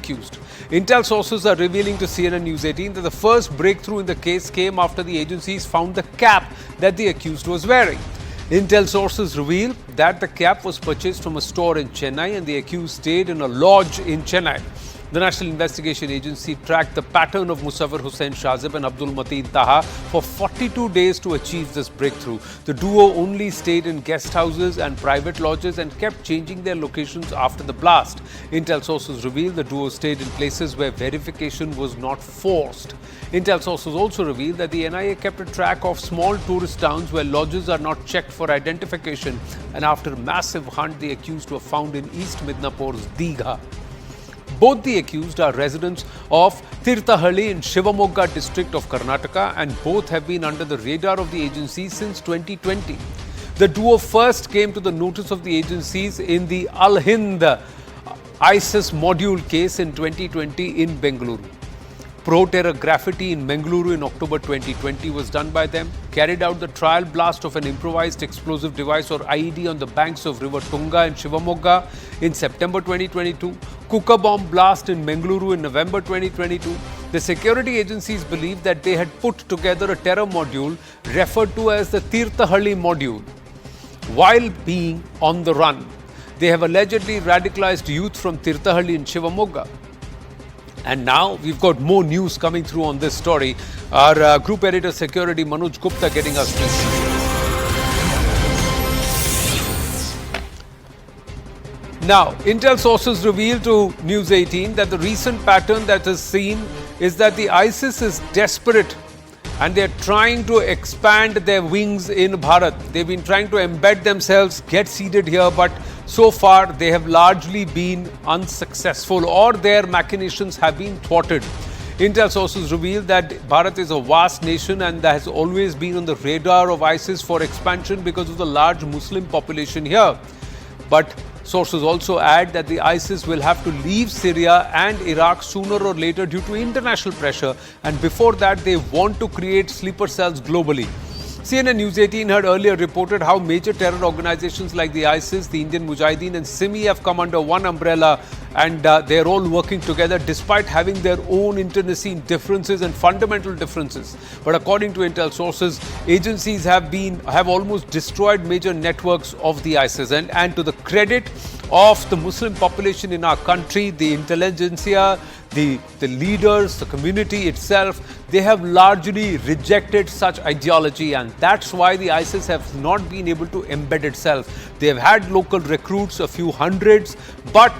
accused. Intel sources are revealing to CNN News18 that the first breakthrough in the case came after the agencies found the cap that the accused was wearing. Intel sources reveal that the cap was purchased from a store in Chennai and the accused stayed in a lodge in Chennai. The National Investigation Agency tracked the pattern of Musawwir Hussain Shazib and Abdul Mateen Taha for 42 days to achieve this breakthrough. The duo only stayed in guest houses and private lodges and kept changing their locations after the blast. Intel sources reveal the duo stayed in places where verification was not forced. Intel sources also reveal that the NIA kept a track of small tourist towns where lodges are not checked for identification, and after a massive hunt, the accused were found in East Midnapur's Digha. Both the accused are residents of Tirthahalli in Shivamogga district of Karnataka, and both have been under the radar of the agencies since 2020. The duo first came to the notice of the agencies in the Al Hind ISIS module case in 2020 in Bengaluru. Pro-terror graffiti in Bengaluru in October 2020 was done by them, carried out the trial blast of an improvised explosive device or IED on the banks of River Tunga in Shivamogga in September 2022, Kuka bomb blast in Bengaluru in November 2022. The security agencies believe that they had put together a terror module referred to as the Tirthahalli module while being on the run. They have allegedly radicalized youth from Tirthahalli in Shivamogga. And now we've got more news coming through on this story. Our group editor security Manoj Gupta getting us this. Now, Intel sources reveal to News18 that the recent pattern that is seen is that the ISIS is desperate and they're trying to expand their wings in Bharat. They've been trying to embed themselves, get seated here, but so far they have largely been unsuccessful, or their machinations have been thwarted. Intel sources reveal that Bharat is a vast nation and that has always been on the radar of ISIS for expansion because of the large Muslim population here. But sources also add that the ISIS will have to leave Syria and Iraq sooner or later due to international pressure, and before that they want to create sleeper cells globally. CNN News18 had earlier reported how major terror organizations like the ISIS, the Indian Mujahideen and Simi have come under one umbrella, and they're all working together despite having their own internecine differences and fundamental differences. But according to intel sources, agencies have almost destroyed major networks of the ISIS. And to the credit of the Muslim population in our country, the intelligentsia, the leaders, the community itself, they have largely rejected such ideology, and that's why the ISIS have not been able to embed itself. They have had local recruits, a few hundreds, but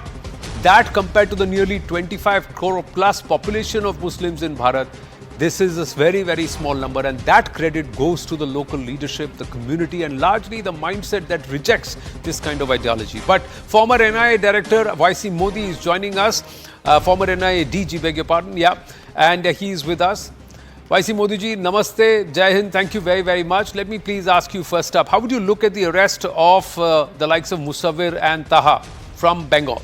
that compared to the nearly 25 crore plus population of Muslims in Bharat, this is a very, very small number, and that credit goes to the local leadership, the community, and largely the mindset that rejects this kind of ideology. But former NIA Director YC Modi is joining us, former NIA DG, beg your pardon, and he is with us. YC Modi ji, namaste, Jai Hind, thank you very, very much. Let me please ask you first up, how would you look at the arrest of the likes of Musawwir and Taha from Bengal?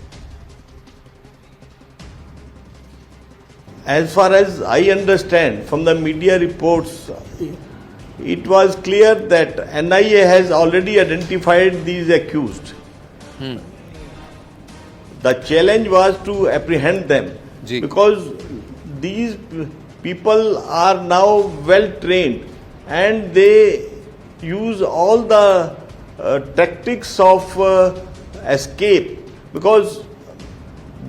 As far as I understand from the media reports, it was clear that NIA has already identified these accused. The challenge was to apprehend them because these people are now well trained and they use all the tactics of escape, because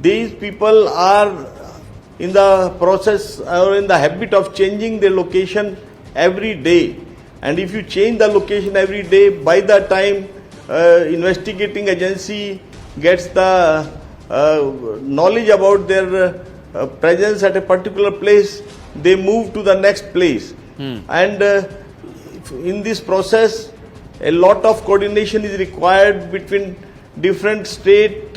these people are in the process or in the habit of changing their location every day. And if you change the location every day, by the time investigating agency gets the knowledge about their presence at a particular place, they move to the next place. And in this process, a lot of coordination is required between different state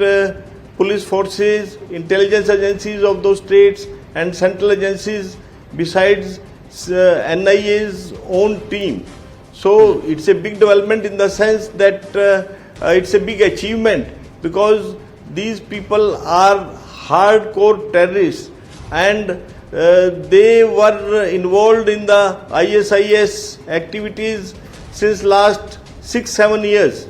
police forces, intelligence agencies of those states and central agencies besides NIA's own team. So it's a big development in the sense that it's a big achievement, because these people are hardcore terrorists and they were involved in the ISIS activities since last 6-7 years.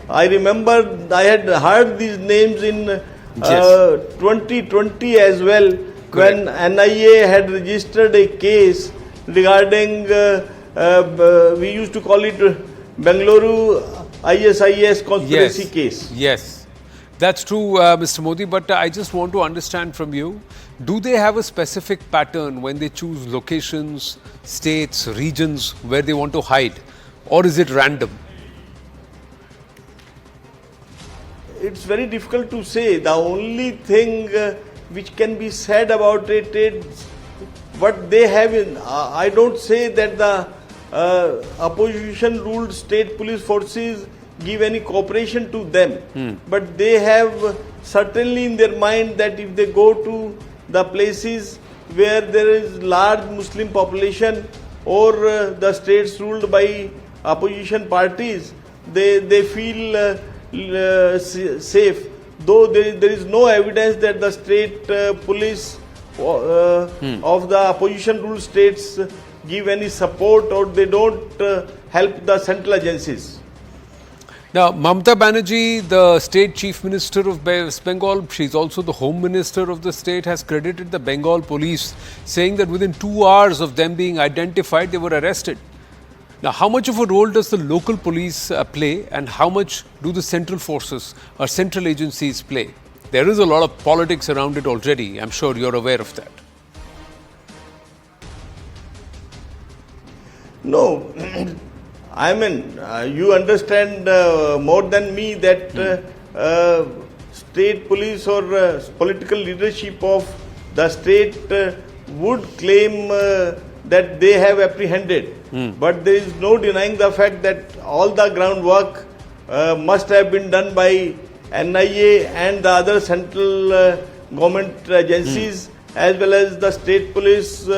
I remember I had heard these names in 2020 as well, when NIA had registered a case regarding, we used to call it Bengaluru ISIS conspiracy case. Yes, that's true, Mr. Modi, but I just want to understand from you, do they have a specific pattern when they choose locations, states, regions where they want to hide, or is it random? It's very difficult to say. The only thing which can be said about it is what they have in. I don't say that the opposition ruled state police forces give any cooperation to them, but they have certainly in their mind that if they go to the places where there is large Muslim population or the states ruled by opposition parties, they feel safe, though there is no evidence that the state police of the opposition ruled states give any support or they don't help the central agencies. Now, Mamata Banerjee, the state chief minister of West Bengal, she's also the home minister of the state, has credited the Bengal police, saying that within 2 hours of them being identified, they were arrested. Now, how much of a role does the local police play, and how much do the central forces or central agencies play? There is a lot of politics around it already. I'm sure you're aware of that. No, I mean, you understand more than me that state police or political leadership of the state would claim that they have apprehended. But there is no denying the fact that all the groundwork must have been done by NIA and the other central government agencies as well as the state police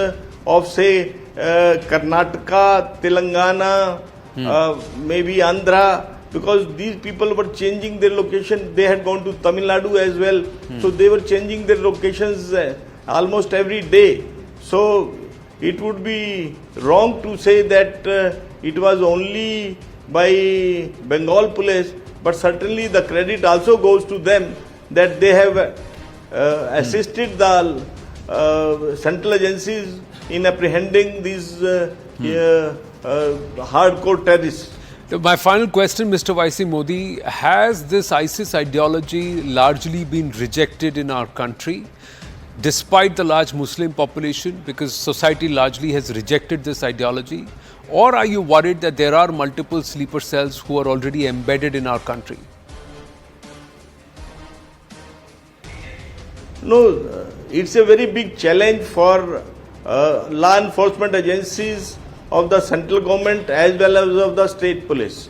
of say Karnataka, Telangana, maybe Andhra, because these people were changing their location. They had gone to Tamil Nadu as well, so they were changing their locations almost every day. So it would be wrong to say that it was only by Bengal police, but certainly the credit also goes to them that they have assisted the central agencies in apprehending these hardcore terrorists. My final question, Mr. YC Modi, has this ISIS ideology largely been rejected in our country, despite the large Muslim population, because society largely has rejected this ideology? Or are you worried that there are multiple sleeper cells who are already embedded in our country? No, it's a very big challenge for law enforcement agencies of the central government as well as of the state police.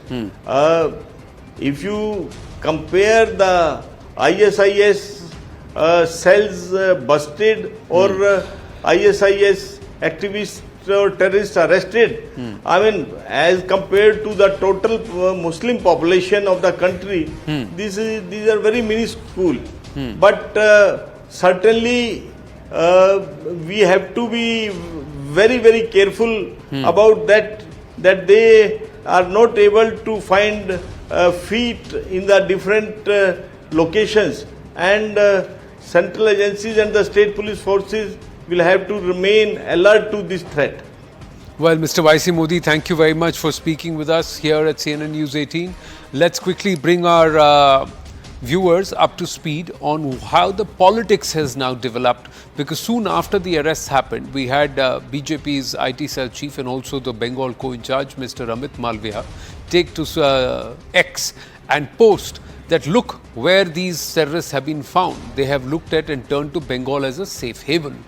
If you compare the ISIS cells busted or ISIS activists or terrorists arrested, I mean, as compared to the total Muslim population of the country, these are very minuscule. But certainly we have to be very, very careful about that they are not able to find feet in the different locations, and central agencies and the state police forces will have to remain alert to this threat. Well, Mr. YC Modi, thank you very much for speaking with us here at CNN News 18. Let's quickly bring our viewers up to speed on how the politics has now developed, because soon after the arrests happened, we had BJP's IT cell chief and also the Bengal co-in-charge, Mr. Amit Malviya, take to X and post that look where these terrorists have been found. They have looked at and turned to Bengal as a safe haven.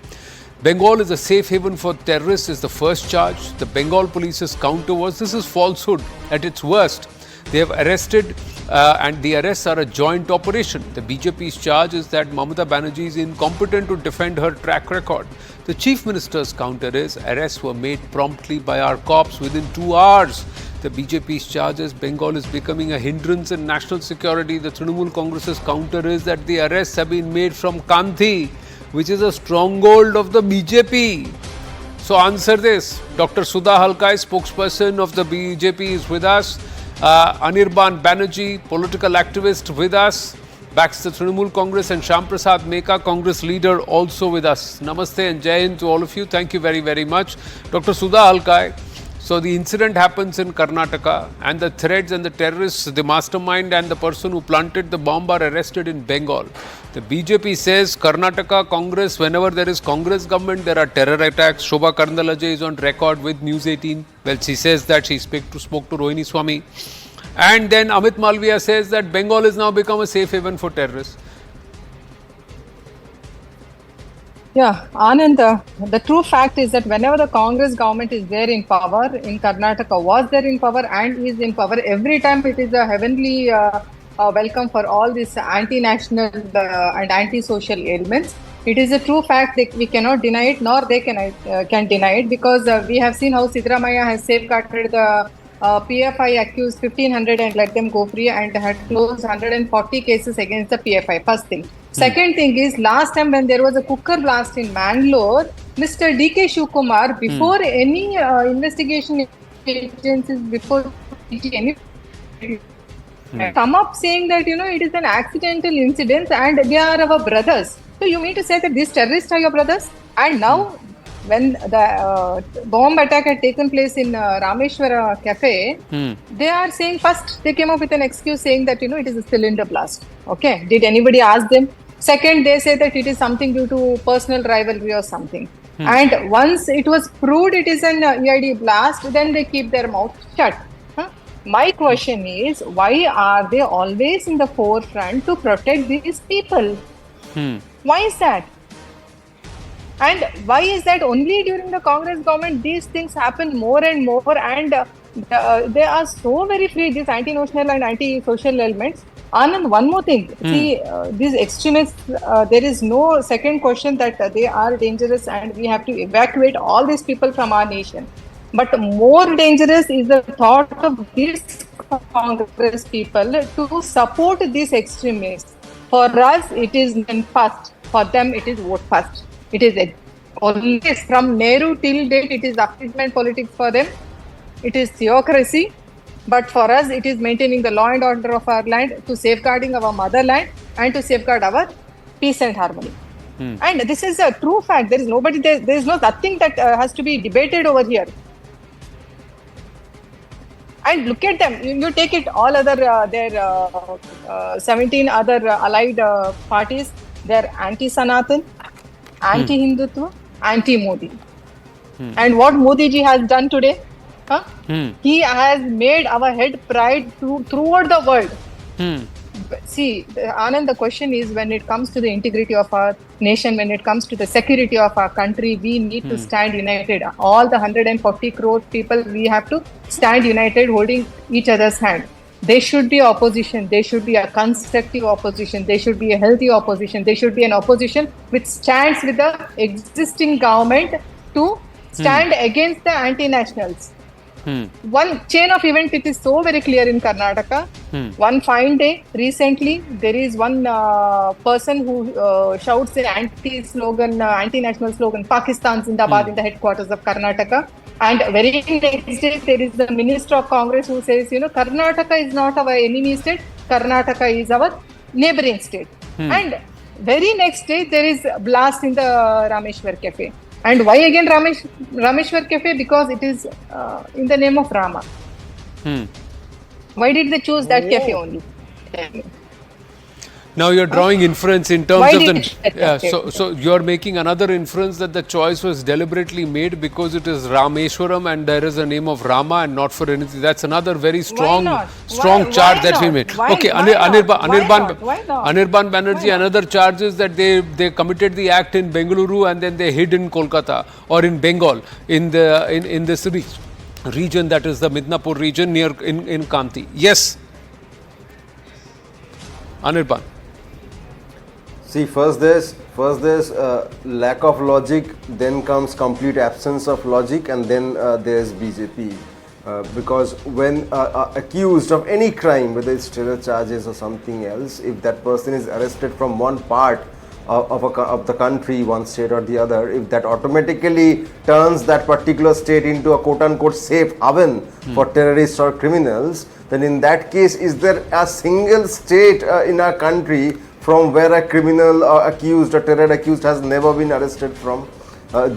Bengal is a safe haven for terrorists is the first charge. The Bengal police's counter was, this is falsehood at its worst. They have arrested and the arrests are a joint operation. The BJP's charge is that Mamata Banerjee is incompetent to defend her track record. The Chief Minister's counter is arrests were made promptly by our cops within 2 hours. The BJP's charge is Bengal is becoming a hindrance in national security. The Trinamool Congress's counter is that the arrests have been made from Kanthi, which is a stronghold of the BJP. So answer this. Dr. Sudha Halkai, spokesperson of the BJP, is with us. Anirban Banerjee, political activist, with us. backs the Trinamool Congress, and Shyam Prasad Meka, Congress leader, also with us. Namaste and Jai Hind to all of you. Thank you very, very much. Dr. Sudha Alkai. So the incident happens in Karnataka, and the threats and the terrorists, the mastermind and the person who planted the bomb are arrested in Bengal. The BJP says Karnataka Congress, whenever there is Congress government, there are terror attacks. Shobha Karandalaje is on record with News18. Well, she says that she spoke to Rohini Swami. And then Amit Malviya says that Bengal has now become a safe haven for terrorists. Yeah, Anand, the true fact is that whenever the Congress government is there in power, in Karnataka was there in power and is in power, every time it is a heavenly welcome for all these anti-national and anti-social elements. It is a true fact that we cannot deny it, nor they can deny it, because we have seen how Siddaramaiah has safeguarded the PFI accused 1500 and let them go free, and had closed 140 cases against the PFI. First thing. Second thing is, last time when there was a cooker blast in Mangalore, Mr. D.K. Shivkumar, before any investigation agencies, before any come up saying that, it is an accidental incident and they are our brothers. So you mean to say that these terrorists are your brothers? And now, when the bomb attack had taken place in Rameshwaram cafe, they are saying, first they came up with an excuse saying that, it is a cylinder blast. Okay, did anybody ask them? Second, they say that it is something due to personal rivalry or something. And once it was proved it is an EID blast, then they keep their mouth shut. My question is, why are they always in the forefront to protect these people? Why is that? And why is that only during the Congress government these things happen more and more, and they are so very free, these anti-national and anti-social elements. Anand, one more thing. See, these extremists, there is no second question that they are dangerous and we have to evacuate all these people from our nation. But more dangerous is the thought of these Congress people to support these extremists. For us, it is men first. For them, it is vote first. It is always from Nehru till date, it is appeasement politics for them. It is theocracy. But for us, it is maintaining the law and order of our land, to safeguarding our motherland, and to safeguard our peace and harmony. And this is a true fact. There is nobody, there is nothing that has to be debated over here. And look at them. You take it, all other, their 17 other allied parties, they're anti-Sanatan, anti-Hindutva, anti-Modi. And what Modi ji has done today? He has made our head pride throughout the world. See, Anand, the question is, when it comes to the integrity of our nation, when it comes to the security of our country, we need to stand united. All the 140 crore people, we have to stand united, holding each other's hand. There should be opposition. There should be a constructive opposition. There should be a healthy opposition. There should be an opposition which stands with the existing government to stand against the anti-nationals. One chain of event, it is so very clear in Karnataka. One fine day, recently, there is one person who shouts an anti-slogan, anti-national slogan, Pakistan Zindabad, in the headquarters of Karnataka. And very next day, there is the Minister of Congress who says, Karnataka is not our enemy state, Karnataka is our neighboring state. And very next day, there is a blast in the Rameshwar cafe. And why again Rameshwar cafe? Because it is in the name of Rama. Why did they choose that cafe only? Now you're drawing inference in terms of the... So you're making another inference that the choice was deliberately made because it is Rameshwaram and there is a name of Rama and not for anything. That's another very strong charge that we made. Anirban Banerjee, another charge is that they committed the act in Bengaluru and then they hid in Kolkata or in Bengal, in this region, that is the Midnapur region near in Kanti. Yes, Anirban. See, first there's lack of logic, then comes complete absence of logic, and then there's BJP. Because when accused of any crime, whether it's terror charges or something else, if that person is arrested from one part of the country, one state or the other, if that automatically turns that particular state into a quote-unquote safe haven for terrorists or criminals, then in that case, is there a single state in our country from where a criminal accused or terror accused has never been arrested from?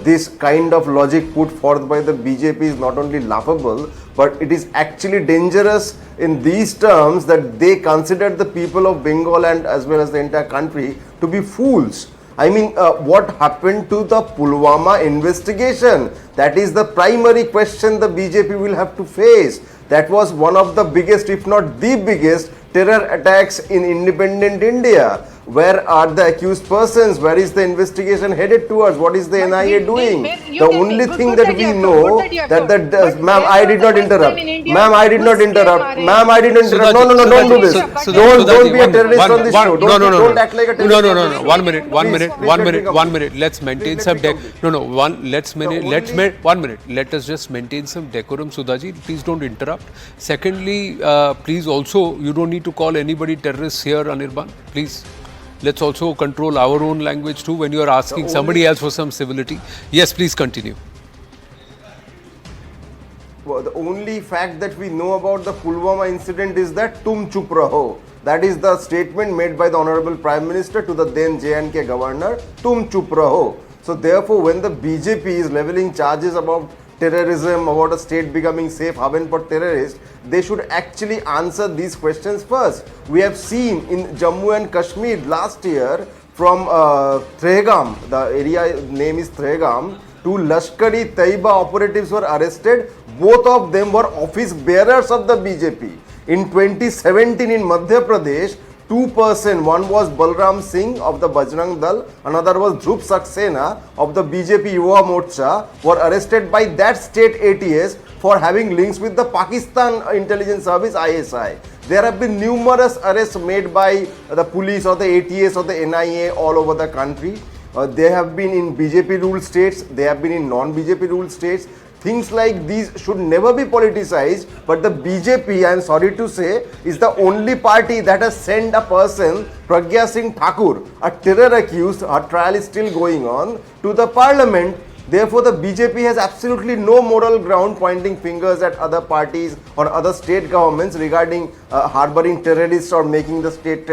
This kind of logic put forth by the BJP is not only laughable, but it is actually dangerous in these terms that they consider the people of Bengal and as well as the entire country to be fools. I mean, what happened to the Pulwama investigation? That is the primary question the BJP will have to face. That was one of the biggest, if not the biggest, terror attacks in independent India. Where are the accused persons? Where is the investigation headed towards? What is the NIA doing? The only thing that we know that ma'am, I did not interrupt. Ma'am, I did not interrupt. Ma'am, I did not interrupt. No, don't do this. Don't be a terrorist on this show. Don't act like a terrorist. No. 1 minute. Let's maintain some Let us just maintain some decorum, Sudhaji. Please don't interrupt. Secondly, please also, you don't need to call anybody terrorists here, Anirban. Please. Let's also control our own language too when you are asking somebody else for some civility. Yes, please continue. Well, the only fact that we know about the Pulwama incident is that tum chup raho. That is the statement made by the Honorable Prime Minister to the then J&K Governor, tum chup raho. So therefore, when the BJP is levelling charges about terrorism, about a state becoming safe haven for terrorists, they should actually answer these questions first. We have seen in Jammu and Kashmir last year from Trehgam, the area name is Trehgam, two Lashkari Taiba operatives were arrested. Both of them were office bearers of the BJP. In 2017 in Madhya Pradesh, two persons, one was Balram Singh of the Bajrang Dal, another was Dhruv Saxena of the BJP Yuva Morcha, were arrested by that state ATS for having links with the Pakistan Intelligence Service ISI. There have been numerous arrests made by the police or the ATS or the NIA all over the country. They have been in BJP ruled states, they have been in non-BJP ruled states. Things like these should never be politicized, but the BJP, I am sorry to say, is the only party that has sent a person, Pragya Singh Thakur, a terror accused, her trial is still going on, to the parliament. Therefore, the BJP has absolutely no moral ground pointing fingers at other parties or other state governments regarding harboring terrorists or making the state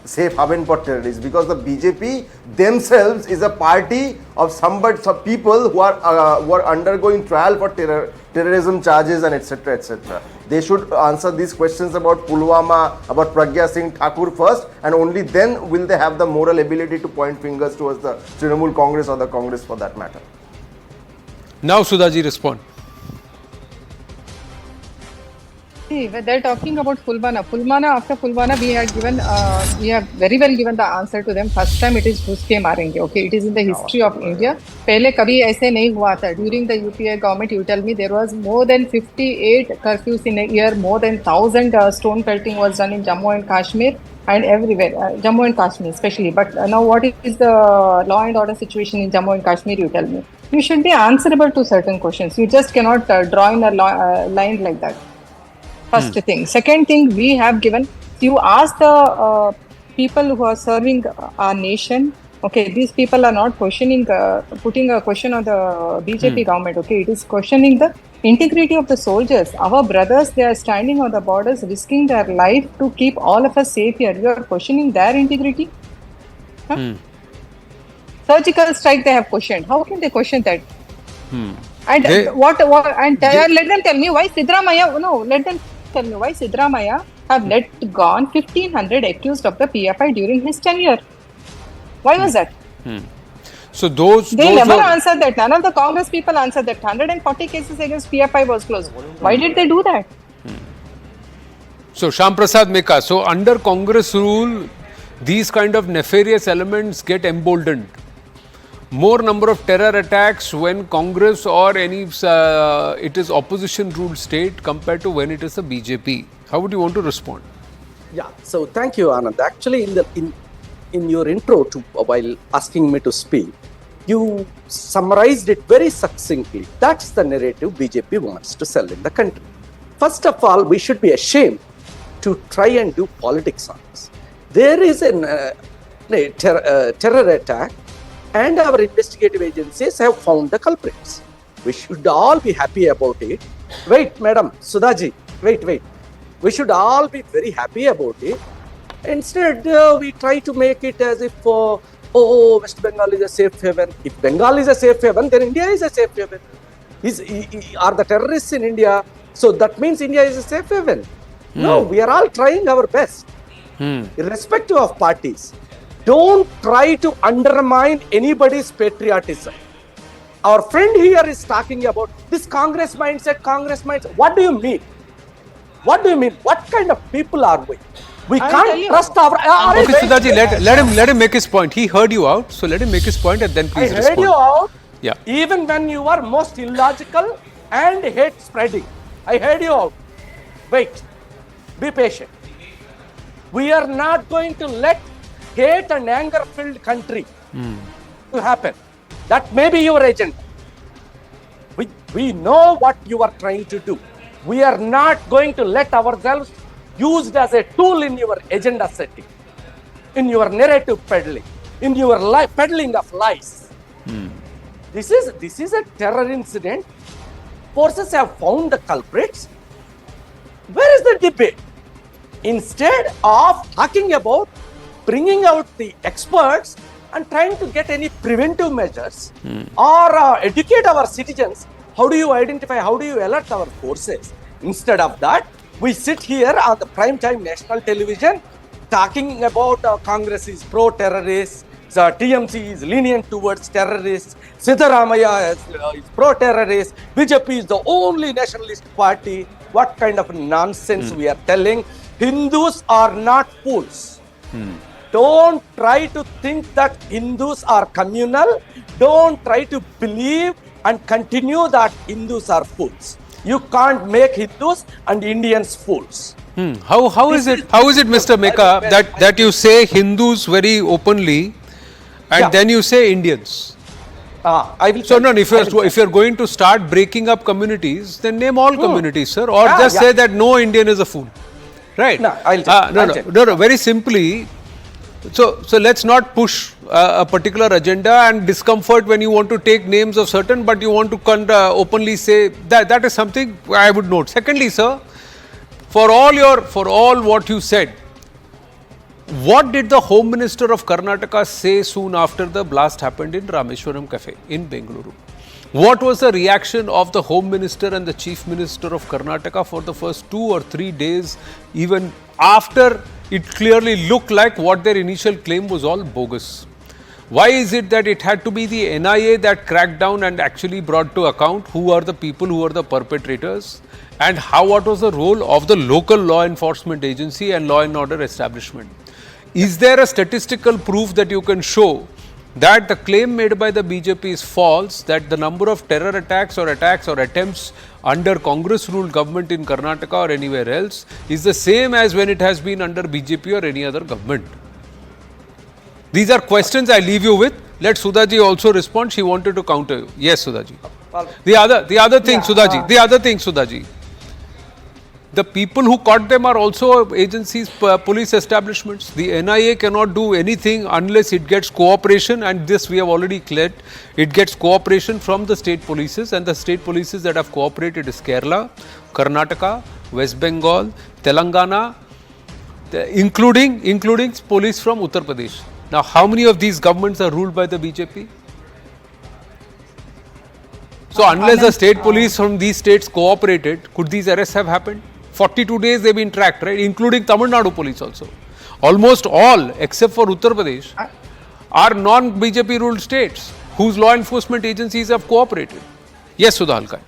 safe haven for terrorists, because the BJP themselves is a party of some people who are undergoing trial for terrorism charges and etc. etc. They should answer these questions about Pulwama, about Pragya Singh Thakur first, and only then will they have the moral ability to point fingers towards the Trinamool Congress or the Congress for that matter. Now, Sudhaji, respond. See, they're talking about Pulwama. After Pulwama, we have very well given the answer to them. First time it is Huske Marenge. Okay, it is in the history of India. Pehle kabhi aise nahi hua tha. During the UPA government, you tell me there was more than 58 curfews in a year, more than 1,000 stone pelting was done in Jammu and Kashmir and everywhere. Jammu and Kashmir especially. But now what is the law and order situation in Jammu and Kashmir, you tell me. You should be answerable to certain questions. You just cannot draw in a line like that. First thing. Second thing, we have given, you ask the people who are serving our nation, okay, these people are not questioning, putting a question on the BJP government, okay, it is questioning the integrity of the soldiers. Our brothers, they are standing on the borders, risking their life to keep all of us safe here. You are questioning their integrity? Huh? Surgical strike they have questioned. How can they question that? And let them tell me why Sidramaya have let gone 1,500 accused of the PFI during his tenure. Why was that? So those never answered that. None of the Congress people answered that. 140 cases against PFI was closed. Why did they do that? So Shyam Prasad Meka, so under Congress rule, these kind of nefarious elements get emboldened. More number of terror attacks when Congress or any it is opposition ruled state compared to when it is a BJP. How would you want to respond? Yeah, so thank you, Anand. Actually, in your intro while asking me to speak, you summarized it very succinctly. That's the narrative BJP wants to sell in the country. First of all, we should be ashamed to try and do politics on this. There is terror attack, and our investigative agencies have found the culprits. We should all be happy about it. Wait, Madam Sudhaji, wait. We should all be very happy about it. Instead, we try to make it as if, West Bengal is a safe haven. If Bengal is a safe haven, then India is a safe haven. Are the terrorists in India? So that means India is a safe haven. No, we are all trying our best, irrespective of parties. Don't try to undermine anybody's patriotism. Our friend here is talking about this Congress mindset. What do you mean? What do you mean? What kind of people are we? We can't trust our. Okay, Sudhaji, let him make his point. He heard you out, so let him make his point and then please respond. I heard you out. Yeah. Even when you are most illogical and hate spreading, I heard you out. Wait, be patient. We are not going to let hate and anger-filled country to happen. That may be your agenda. We know what you are trying to do. We are not going to let ourselves used as a tool in your agenda setting, in your narrative peddling, in your peddling of lies. This is a terror incident. Forces have found the culprits. Where is the debate? Instead of talking about bringing out the experts and trying to get any preventive measures or educate our citizens, how do you identify, how do you alert our forces? Instead of that, we sit here on the primetime national television talking about Congress is pro-terrorist, TMC is lenient towards terrorists, Siddharamaya is pro-terrorist, BJP is the only nationalist party. What kind of nonsense we are telling? Hindus are not fools. Don't try to think that Hindus are communal. Don't try to believe and continue that Hindus are fools. You can't make Hindus and Indians fools. How is it, Mr. Meka, that you say Hindus very openly and then you say Indians? I will. So no, if you're going to start breaking up communities, then name all communities, sir, or just say that no Indian is a fool, right? No, no. Very simply. So let's not push a particular agenda and discomfort when you want to take names of certain, but you want to openly say that is something I would note. Secondly, sir, for all what you said, what did the Home Minister of Karnataka say soon after the blast happened in Rameshwaram Cafe in Bengaluru? What was the reaction of the Home Minister and the Chief Minister of Karnataka for the first 2 or 3 days, even after it clearly looked like what their initial claim was all bogus? Why is it that it had to be the NIA that cracked down and actually brought to account who are the people who are the perpetrators, and what was the role of the local law enforcement agency and law and order establishment? Is there a statistical proof that you can show that the claim made by the BJP is false, that the number of terror attacks or attempts under Congress-ruled government in Karnataka or anywhere else is the same as when it has been under BJP or any other government? These are questions I leave you with. Let Sudhaji also respond. She wanted to counter you. Yes, Sudhaji. The other thing, Sudhaji. The people who caught them are also agencies, police establishments. The NIA cannot do anything unless it gets cooperation, and this we have already cleared. It gets cooperation from the state polices, and the state polices that have cooperated is Kerala, Karnataka, West Bengal, Telangana, including police from Uttar Pradesh. Now, how many of these governments are ruled by the BJP? So, unless the state police from these states cooperated, could these arrests have happened? 42 days they've been tracked, right? Including Tamil Nadu police also. Almost all, except for Uttar Pradesh, are non-BJP ruled states whose law enforcement agencies have cooperated. Yes, Sudha Halkai.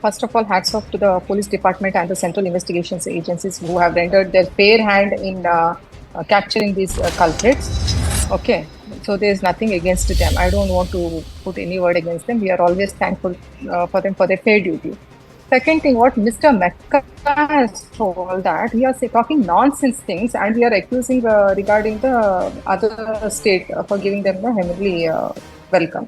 First of all, hats off to the police department and the central investigations agencies who have rendered their fair hand in capturing these culprits. Okay, so there is nothing against them. I don't want to put any word against them. We are always thankful for them for their fair duty. Second thing, what Mr. Mecca has told, that he is talking nonsense things and we are accusing regarding the other state for giving them the heavenly welcome.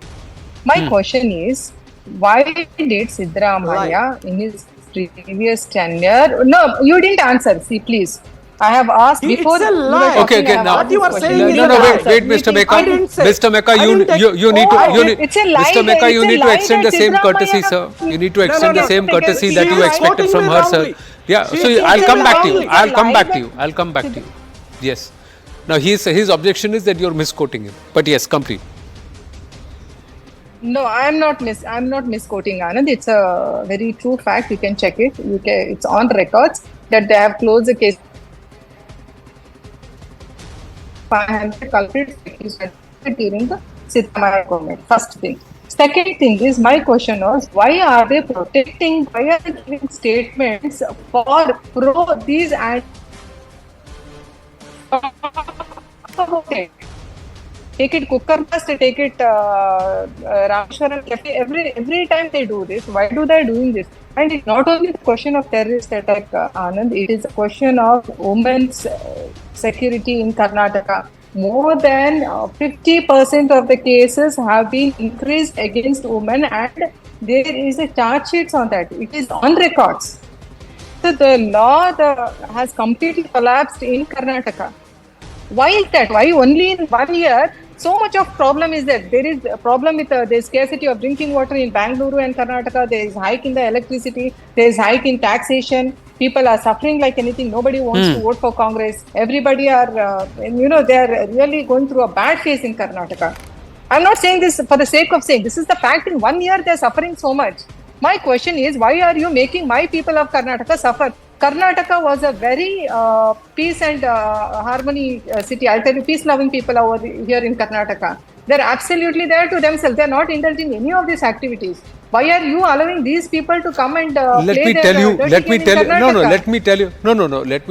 My question is, why did Siddharamaya in his previous tenure? No, you didn't answer. See, please. I have asked before. It's a you were lie. talking, Okay, I have now asked what you this are question. saying is no, a no, lie. wait, Mr. Meka, I didn't say. Mr. Meka, I didn't take- you need to, It's a lie. Mr. Meka, you It's a need to lie extend that the same Siddaramaiah- courtesy, sir. You need to No, extend no, the no. same courtesy She that you is expected quoting from me her, sir. wrongly. Yeah, She so is I'll quoting come me back to you. wrongly. I'll come back to Lie you. I'll come back to you. Yes. Now his objection is that you're misquoting him. But yes, complete. No, I'm not misquoting Anand. It's a very true fact. You can check it. It's on records that they have closed the case. 500 culprits during the Siddaramaiah government. First thing. Second thing is, my question was, why are they giving statements for pro these and take it cooker blast, take it Rameshwaram cafe. Every time they do this, why do they doing this? And it's not only the question of terrorist attack, Anand. It is a question of women's security in Karnataka. More than 50% of the cases have been increased against women, and there is a charge sheets on that. It is on records. So the law has completely collapsed in Karnataka. Why is that? Why only in 1 year so much of problem is that there is a problem with the scarcity of drinking water in Bengaluru and Karnataka. There is hike in the electricity. There is hike in taxation. People are suffering like anything. Nobody wants to vote for Congress. Everybody are, they are really going through a bad phase in Karnataka. I'm not saying this for the sake of saying. This is the fact. In 1 year, they're suffering so much. My question is, why are you making my people of Karnataka suffer? Karnataka was a very peace and harmony city. I'll tell you, peace-loving people over here in Karnataka. They're absolutely there to themselves. They're not indulging in any of these activities. Why are you allowing these people to come and let me play tell you, let me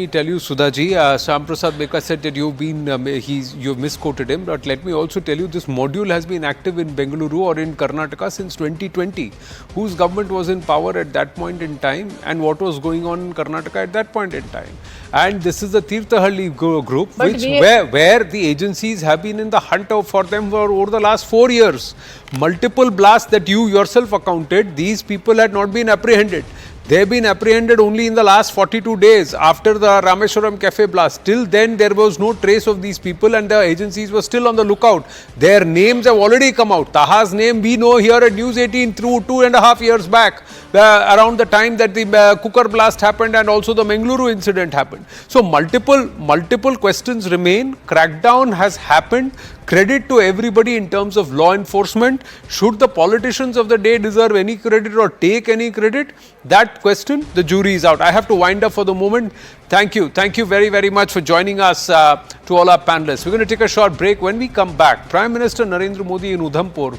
tell you, Sudhaji, Shyam Prasad Meka said that you've misquoted him, but let me also tell you, this module has been active in Bengaluru or in Karnataka since 2020. Whose government was in power at that point in time, and what was going on in Karnataka at that point in time? And this is the Tirthahalli group, where the agencies have been in the hunt for them for over the last 4 years. Multiple blasts that you yourself accounted, these people had not been apprehended. They've been apprehended only in the last 42 days after the Rameshwaram cafe blast. Till then, there was no trace of these people, and the agencies were still on the lookout. Their names have already come out. Taha's name we know here at News18 through 2.5 years back, around the time that the cooker blast happened and also the Bengaluru incident happened. So multiple questions remain. Crackdown has happened. Credit to everybody in terms of law enforcement. Should the politicians of the day deserve any credit or take any credit? That question, the jury is out. I have to wind up for the moment. Thank you very, very much for joining us, to all our panelists. We're going to take a short break. When we come back, Prime Minister Narendra Modi in Udhampur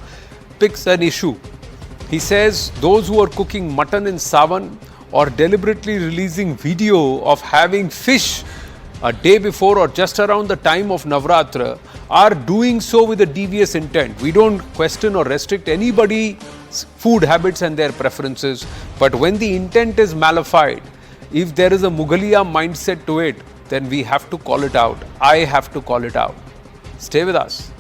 picks an issue. He says those who are cooking mutton in Sawan or deliberately releasing video of having fish a day before or just around the time of Navratra are doing so with a devious intent. We don't question or restrict anybody's food habits and their preferences, but when the intent is malified, if there is a Mughaliya mindset to it, then we have to call it out. I have to call it out. Stay with us.